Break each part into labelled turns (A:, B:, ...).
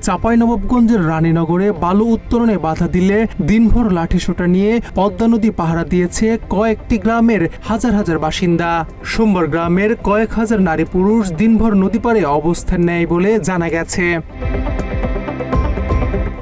A: চাঁপাইনবাবগঞ্জের রানীনগরে বালু উত্তোলনে বাধা দিলে দিনভর লাঠিসোঁটা নিয়ে পদ্মা নদী পাহারা দিয়েছে কয়েকটি গ্রামের হাজার হাজার বাসিন্দা। সোমবার গ্রামের কয়েক হাজার নারী পুরুষ দিনভর নদী পাড়ে অবস্থান নেয় বলে জানা গেছে।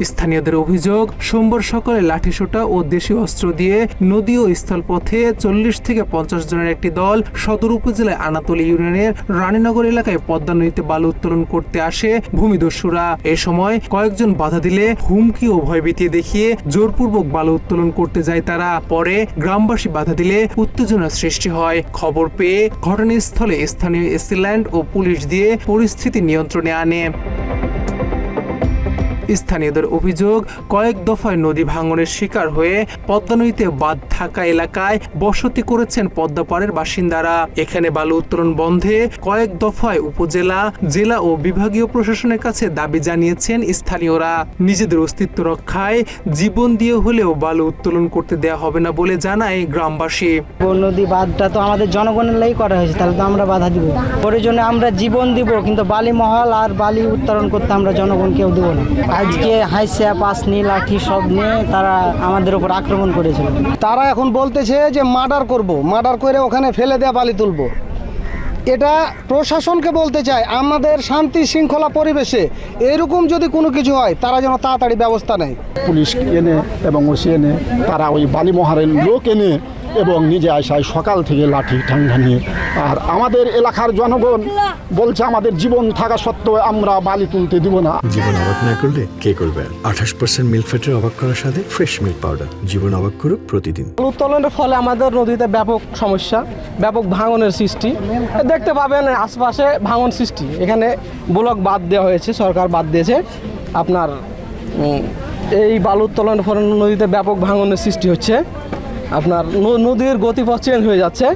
A: স্থানীয়দের অভিযোগ, সোমবার সকালে লাঠিসোঁটা ও দেশীয় অস্ত্র দিয়ে নদী ও স্থলপথে 40 থেকে 50 জনের একটি দল সদর উপজেলায় আনাতলী ইউনিয়নের রানীনগর এলাকায় পদ্মা নদীতে বালু উত্তোলন করতে আসে ভূমিদস্যুরা। এ সময় কয়েকজন বাধা দিলে হুমকি ও ভয়ভীতি দেখিয়ে জোরপূর্বক বালু উত্তোলন করতে যায় তারা। পরে গ্রামবাসী বাধা দিলে উত্তেজনার সৃষ্টি হয়। খবর পেয়ে ঘটনাস্থলে স্থানীয় এসিল্যান্ড ও পুলিশ দিয়ে পরিস্থিতি নিয়ন্ত্রণে আনে। স্থানীয়দের অভিযোগ, কয়েক দফায় নদী ভাঙনের শিকার হয়ে পদ্মা নদীতে বাঁধ থাকা এলাকায় বসতি করেছেন পদ্মাপাড়ের বাসিন্দারা। এখানে বালু উত্তোলন বন্ধে কয়েক দফায় উপজেলা, জেলা ও বিভাগীয় প্রশাসনের কাছে দাবি জানিয়েছেন স্থানীয়রা। নিজেদের অস্তিত্ব রক্ষায় জীবন দিয়ে হলেও বালু উত্তোলন করতে দেওয়া হবে না বলে জানায় গ্রামবাসী।
B: নদী বাঁধটা তো আমাদের জনগণের লাই করা হয়েছে, তাহলে তো আমরা বাধা দিব। প্রয়োজনে আমরা জীবন দিব, কিন্তু বালি মহল আর বালি উত্তোলন করতে আমরা জনগণ কেউ দেবো না। আজকে হাইসা পাসনি লাঠি সব নিয়ে তারা আমাদের উপর আক্রমণ করেছিল।
C: তারা এখন বলতেছে যে মার্ডার করব, মার্ডার করে ওখানে ফেলে দেয়া বালি তুলব। এটা প্রশাসনকে বলতে চাই, আমাদের শান্তি শৃঙ্খলা পরিবেশে এরকম যদি কোনো কিছু হয় তারা যেন তাড়াতাড়ি ব্যবস্থা নেয়।
D: পুলিশ এনে এবং ওসি এনে তারা ওই বালি মহারের লোক এনে এবং নিজে আসায় সকাল থেকে লাঠি ঠান্ডা নিয়ে। আর আমাদের এলাকার জনগণ বলছে আমাদের জীবন থাকা সত্ত্বেও আমরা বালি তুলতে দিব না।
E: জীবন অবাক না করলে কে করবে? 28% মিল্ক ফ্যাটের অবাক করার সাথে ফ্রেশ মিল্ক পাউডার। জীবন অবাক করুক প্রতিদিন।
F: উত্তোলনের ফলে আমাদের নদীতে ব্যাপক সমস্যা, ব্যাপক ভাঙনের সৃষ্টি দেখতে পাবেন। আশপাশে ভাঙন সৃষ্টি, এখানে ব্লক বাদ দেওয়া হয়েছে, সরকার বাদ দিয়েছে। আপনার এই বালু উত্তোলনের ফলে নদীতে ব্যাপক ভাঙনের সৃষ্টি হচ্ছে। আপনার নদীর গতিপথ চেঞ্জ হয়ে যাচ্ছে।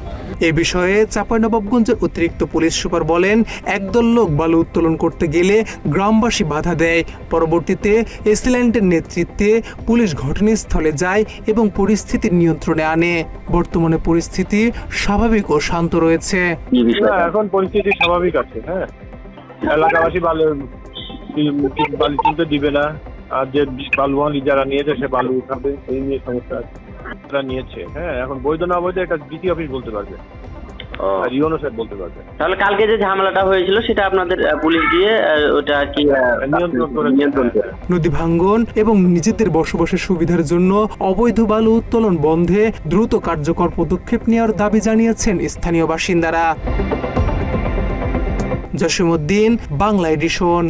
A: এ বিষয়ে চাঁপাইনবাবগঞ্জের অতিরিক্ত পুলিশ সুপার বলেন, একদল লোক বালু উত্তোলন করতে গেলে গ্রামবাসী বাধা দেয়। পরবর্তীতে এসিল্যান্ডের নেতৃত্বে পুলিশ ঘটনাস্থলে যায় এবং পরিস্থিতি নিয়ন্ত্রণে আনে। বর্তমানে পরিস্থিতি স্বাভাবিক ও শান্ত রয়েছে।
G: এখন পরিস্থিতি স্বাভাবিক আছে। হ্যাঁ, এলাকাবাসী বালু তুলতে দিবে না, আর যে বালু যারা নিয়েছে সে বালু উঠাবে, এই নিয়ে সমস্যা আছে। নিয়েছে, হ্যাঁ, এখন বৈধ না বৈধ এটা ডিসি অফিস বলতে পারবে, আর ইউনো স্যার বলতে পারবে।
H: তাহলে কালকে যে ঝামেলাটা হয়েছিল সেটা আপনাদের পুলিশ দিয়ে ওটা কি
G: নিয়ন্ত্রণ করে।
A: নদী ভাঙ্গন এবং নিজেদের বসবাসের সুবিধার জন্য অবৈধ বালু উত্তোলন বন্ধে দ্রুত কার্যকর পদক্ষেপ নেওয়ার দাবি জানিয়েছেন স্থানীয় বাসিন্দারা। জসিমউদ্দিন, বাংলা এডিশন।